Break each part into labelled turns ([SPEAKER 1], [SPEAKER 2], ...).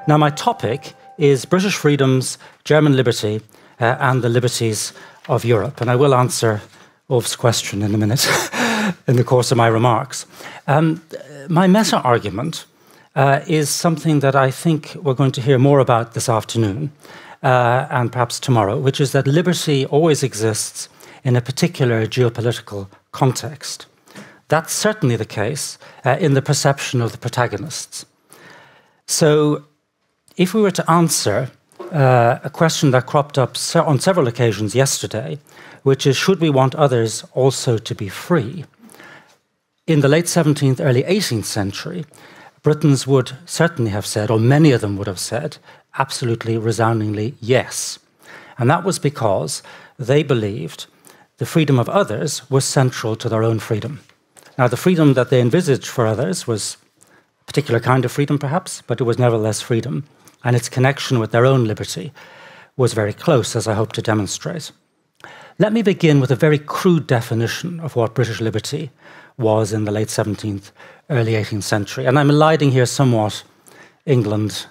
[SPEAKER 1] Now, my topic is British freedoms, German liberty, and the liberties of Europe. And I will answer Ulf's question in a minute in the course of my remarks. My meta-argument is something that I think we're going to hear more about this afternoon and perhaps tomorrow, which is that liberty always exists in a particular geopolitical context. That's certainly the case in the perception of the protagonists. So if we were to answer a question that cropped up on several occasions yesterday, which is, should we want others also to be free? In the late 17th, early 18th century, Britons would certainly have said, or many of them would have said, absolutely resoundingly yes. And that was because they believed the freedom of others was central to their own freedom. Now, the freedom that they envisaged for others was a particular kind of freedom, perhaps, but it was nevertheless freedom. And its connection with their own liberty was very close, as I hope to demonstrate. Let me begin with a very crude definition of what British liberty was in the late 17th, early 18th century. And I'm eliding here somewhat England,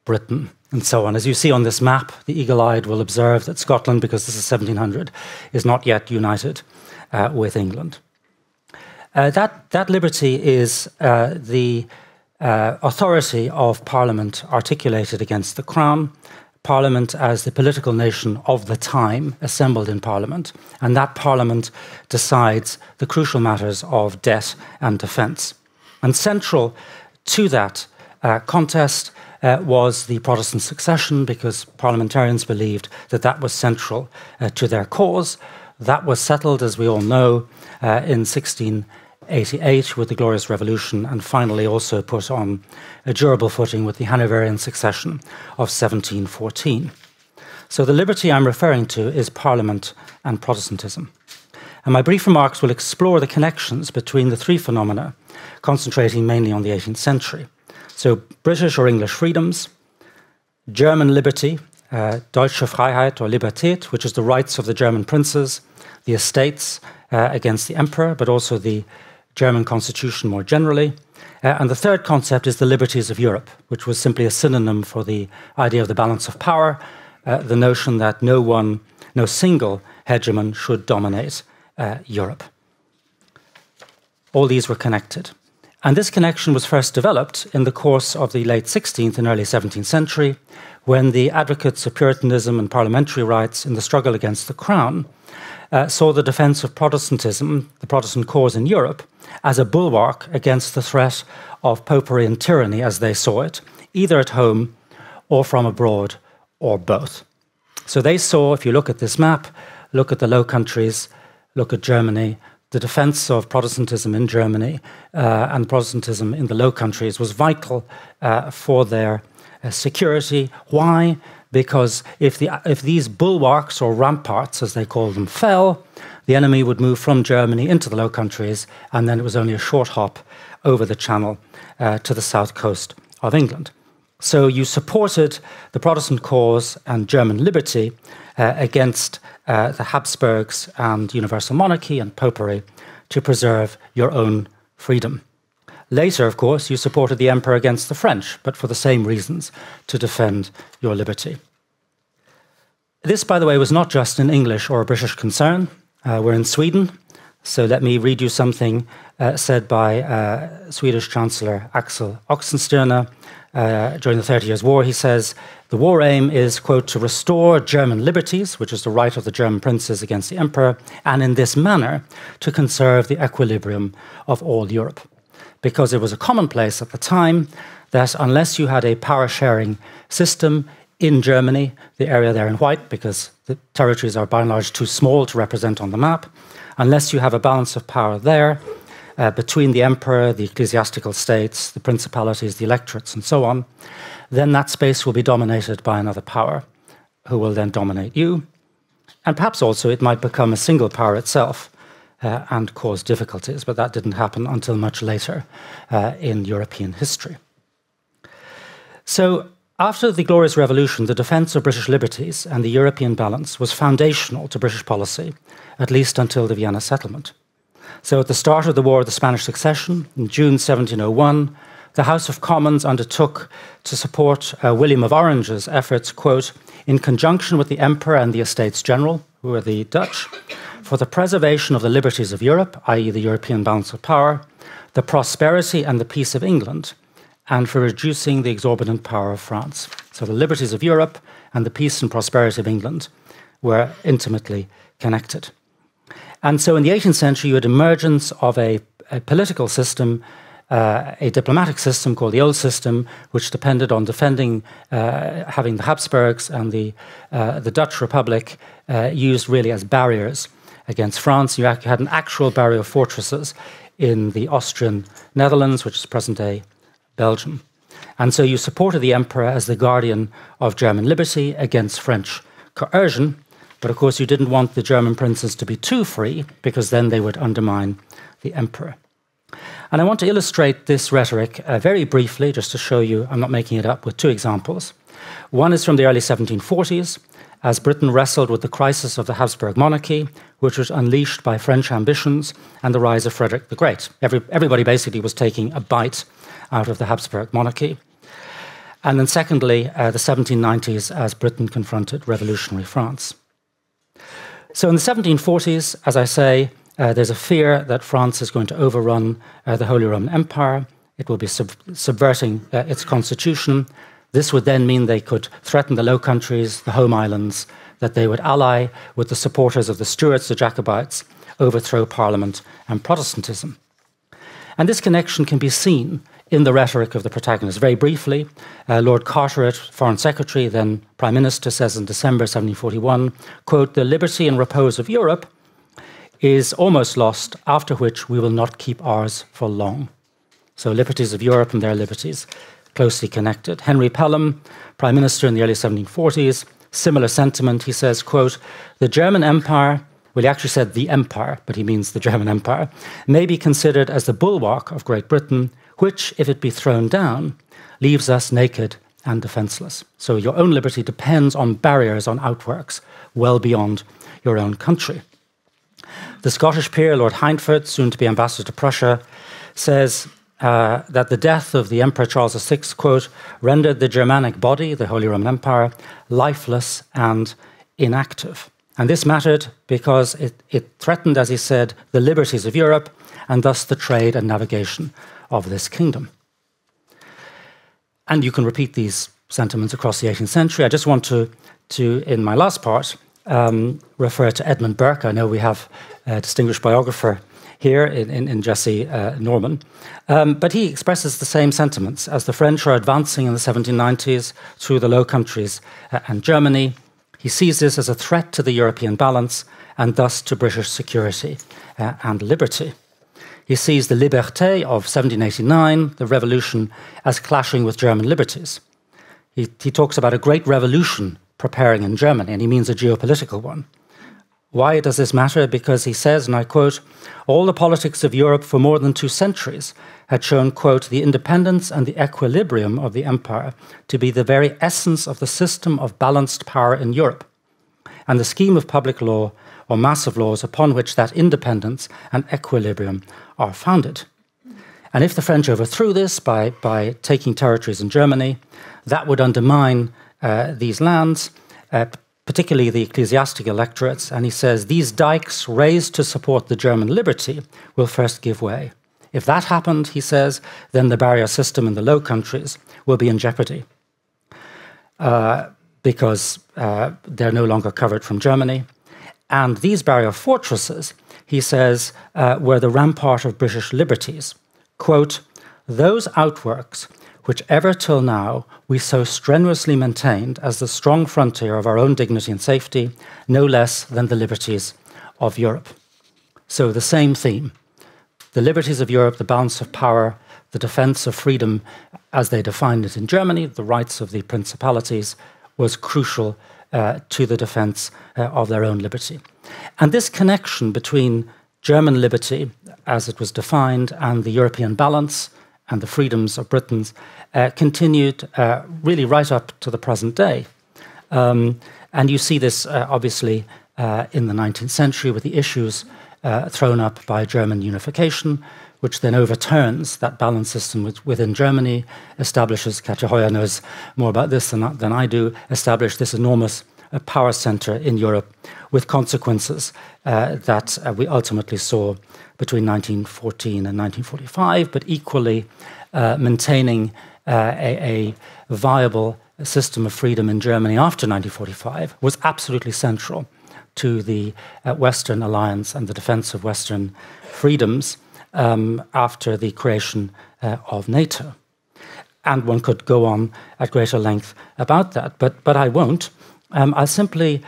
[SPEAKER 1] Britain, and so on. As you see on this map, the eagle-eyed will observe that Scotland, because this is 1700, is not yet united with England. That liberty is the authority of Parliament articulated against the Crown, Parliament as the political nation of the time assembled in Parliament, and that Parliament decides the crucial matters of debt and defence. And central to that contest was the Protestant succession, because parliamentarians believed that that was central to their cause. That was settled, as we all know, in 1688 with the Glorious Revolution, and finally also put on a durable footing with the Hanoverian succession of 1714. So the liberty I'm referring to is Parliament and Protestantism. And my brief remarks will explore the connections between the three phenomena, concentrating mainly on the 18th century. So British or English freedoms, German liberty, Deutsche Freiheit or Libertät, which is the rights of the German princes, the estates against the emperor, but also the German constitution more generally. And the third concept is the liberties of Europe, which was simply a synonym for the idea of the balance of power, the notion that no single hegemon should dominate Europe. All these were connected. And this connection was first developed in the course of the late 16th and early 17th century, when the advocates of Puritanism and parliamentary rights in the struggle against the Crown saw the defence of Protestantism, the Protestant cause in Europe, as a bulwark against the threat of popery and tyranny as they saw it, either at home or from abroad, or both. So they saw, if you look at this map, look at the Low Countries, look at Germany, the defence of Protestantism in Germany and Protestantism in the Low Countries was vital for their security. Why? Because if these bulwarks or ramparts, as they called them, fell, the enemy would move from Germany into the Low Countries, and then it was only a short hop over the Channel to the south coast of England. So you supported the Protestant cause and German liberty against the Habsburgs and universal monarchy and popery to preserve your own freedom. Later, of course, you supported the emperor against the French, but for the same reasons, to defend your liberty. This, by the way, was not just an English or a British concern. We're in Sweden, so let me read you something said by Swedish Chancellor Axel Oxenstierna during the 30 Years' War. He says, the war aim is, quote, to restore German liberties, which is the right of the German princes against the emperor, and in this manner to conserve the equilibrium of all Europe. Because it was a commonplace at the time that unless you had a power-sharing system in Germany, the area there in white, because the territories are by and large too small to represent on the map, unless you have a balance of power there between the emperor, the ecclesiastical states, the principalities, the electorates, and so on, then that space will be dominated by another power who will then dominate you. And perhaps also it might become a single power itself, and cause difficulties, but that didn't happen until much later in European history. So after the Glorious Revolution, the defence of British liberties and the European balance was foundational to British policy, at least until the Vienna settlement. So at the start of the War of the Spanish Succession, in June 1701, the House of Commons undertook to support William of Orange's efforts, quote, in conjunction with the Emperor and the Estates General, who were the Dutch, for the preservation of the liberties of Europe, i.e. the European balance of power, the prosperity and the peace of England, and for reducing the exorbitant power of France. So the liberties of Europe and the peace and prosperity of England were intimately connected. And so in the 18th century, you had emergence of a political system, a diplomatic system called the Old System, which depended on defending, having the Habsburgs and the Dutch Republic used really as barriers against France. You had an actual barrier of fortresses in the Austrian Netherlands, which is present-day Belgium. And so you supported the emperor as the guardian of German liberty against French coercion, but of course you didn't want the German princes to be too free, because then they would undermine the emperor. And I want to illustrate this rhetoric very briefly, just to show you I'm not making it up, with two examples. One is from the early 1740s, as Britain wrestled with the crisis of the Habsburg monarchy, which was unleashed by French ambitions and the rise of Frederick the Great. Everybody basically was taking a bite out of the Habsburg monarchy. And then secondly, the 1790s, as Britain confronted revolutionary France. So in the 1740s, as I say, there's a fear that France is going to overrun the Holy Roman Empire. It will be subverting its constitution. This would then mean they could threaten the Low Countries, the home islands, that they would ally with the supporters of the Stuarts, the Jacobites, overthrow Parliament and Protestantism. And this connection can be seen in the rhetoric of the protagonists. Very briefly, Lord Carteret, Foreign Secretary, then Prime Minister, says in December 1741, quote, "The liberty and repose of Europe is almost lost, after which we will not keep ours for long." So liberties of Europe and their liberties, closely connected. Henry Pelham, Prime Minister in the early 1740s, similar sentiment. He says, quote, "The German Empire," well, he actually said the empire, but he means the German Empire, "may be considered as the bulwark of Great Britain, which, if it be thrown down, leaves us naked and defenceless." So your own liberty depends on barriers, on outworks, well beyond your own country. The Scottish peer, Lord Hindford, soon to be ambassador to Prussia, says that the death of the Emperor Charles VI, quote, "rendered the Germanic body, the Holy Roman Empire, lifeless and inactive." And this mattered because it threatened, as he said, the liberties of Europe and thus the trade and navigation of this kingdom. And you can repeat these sentiments across the 18th century. I just want to in my last part, refer to Edmund Burke. I know we have a distinguished biographer here in Jesse Norman. But he expresses the same sentiments. As the French are advancing in the 1790s through the Low Countries and Germany, he sees this as a threat to the European balance and thus to British security and liberty. He sees the Liberté of 1789, the revolution, as clashing with German liberties. He talks about a great revolution preparing in Germany, and he means a geopolitical one. Why does this matter? Because he says, and I quote, "All the politics of Europe for more than 2 centuries had shown, quote, the independence and the equilibrium of the empire to be the very essence of the system of balanced power in Europe, and the scheme of public law or mass of laws upon which that independence and equilibrium are founded." And if the French overthrew this by taking territories in Germany, that would undermine these lands, particularly the ecclesiastical electorates. And he says, "These dikes raised to support the German liberty will first give way. If that happened," he says, "then the barrier system in the Low Countries will be in jeopardy because they're no longer covered from Germany. And these barrier fortresses," he says, "were the rampart of British liberties. Quote, those outworks which ever till now we so strenuously maintained as the strong frontier of our own dignity and safety, no less than the liberties of Europe." So the same theme. The liberties of Europe, the balance of power, the defence of freedom as they defined it in Germany, the rights of the principalities, was crucial to the defence of their own liberty. And this connection between German liberty, as it was defined, and the European balance and the freedoms of Britain continued really right up to the present day. And you see this obviously in the 19th century with the issues thrown up by German unification, which then overturns that balance system within Germany, establishes, Katja Heuer knows more about this than I do, established this enormous power center in Europe with consequences that we ultimately saw between 1914 and 1945, but equally maintaining a viable system of freedom in Germany after 1945 was absolutely central to the Western alliance and the defense of Western freedoms after the creation of NATO. And one could go on at greater length about that, but I won't. I'll simply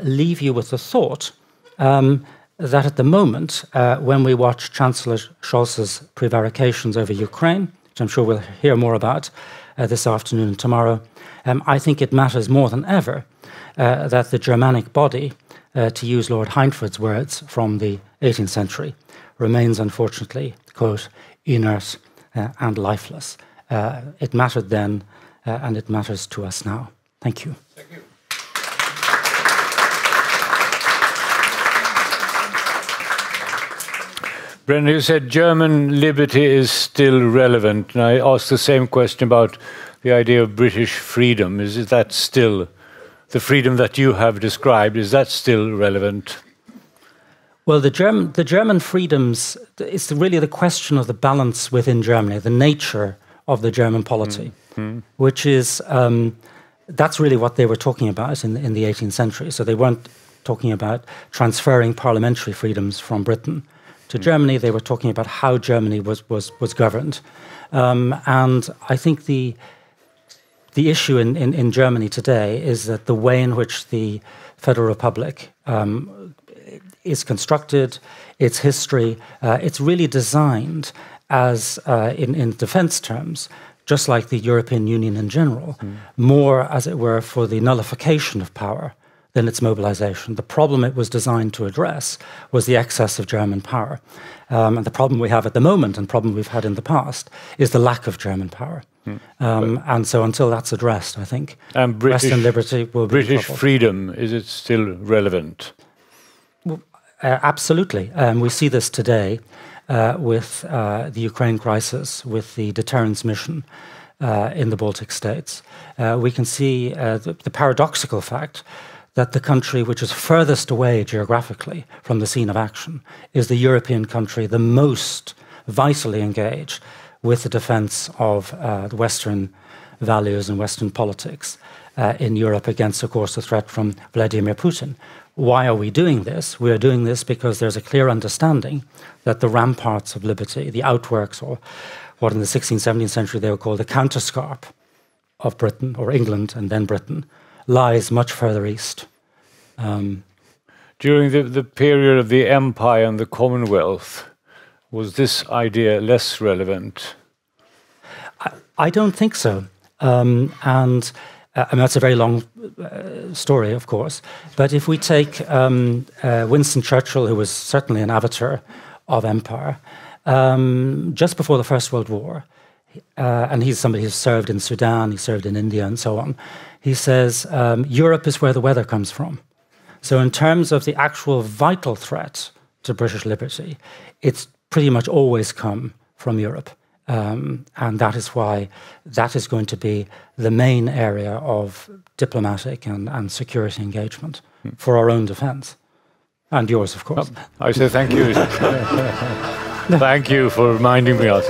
[SPEAKER 1] leave you with the thought that at the moment, when we watch Chancellor Scholz's prevarications over Ukraine, which I'm sure we'll hear more about this afternoon and tomorrow, I think it matters more than ever that the Germanic body, to use Lord Hindford's words from the 18th century, remains, unfortunately, quote, inert and lifeless. It mattered then, and it matters to us now. Thank you.
[SPEAKER 2] Thank you. Brennan, you said German liberty is still relevant, and I asked the same question about the idea of British freedom. Is that still the freedom that you have described? Is that still relevant?
[SPEAKER 1] Well, the German freedoms, it's really the question of the balance within Germany, the nature of the German polity, which is, that's really what they were talking about in the 18th century. So they weren't talking about transferring parliamentary freedoms from Britain to Germany. They were talking about how Germany was governed. And I think the issue in Germany today is that the way in which the Federal Republic is constructed, its history, it's really designed as, in defense terms, just like the European Union in general, more, as it were, for the nullification of power than its mobilization. The problem it was designed to address was the excess of German power. And the problem we have at the moment, and problem we've had in the past, is the lack of German power. And so until that's addressed, I think Western liberty will be
[SPEAKER 2] British freedom, is it still relevant?
[SPEAKER 1] Well, absolutely. We see this today with the Ukraine crisis, with the deterrence mission in the Baltic states. We can see the paradoxical fact that the country which is furthest away geographically from the scene of action is the European country the most vitally engaged with the defense of the Western values and Western politics in Europe against, of course, the threat from Vladimir Putin. Why are we doing this? We are doing this because there's a clear understanding that the ramparts of liberty, the outworks, or what in the 16th, 17th century they were called the counterscarp of Britain, or England and then Britain, lies much further east.
[SPEAKER 2] During the period of the Empire and the Commonwealth, was this idea less relevant?
[SPEAKER 1] I don't think so. I mean, that's a very long story, of course. But if we take Winston Churchill, who was certainly an avatar of empire, just before the First World War, and he's somebody who's served in Sudan, he served in India, and so on, he says, Europe is where the weather comes from. So in terms of the actual vital threat to British liberty, it's pretty much always come from Europe. And that is why that is going to be the main area of diplomatic and security engagement for our own defense. And yours, of course.
[SPEAKER 2] I say thank you. Thank you for reminding me of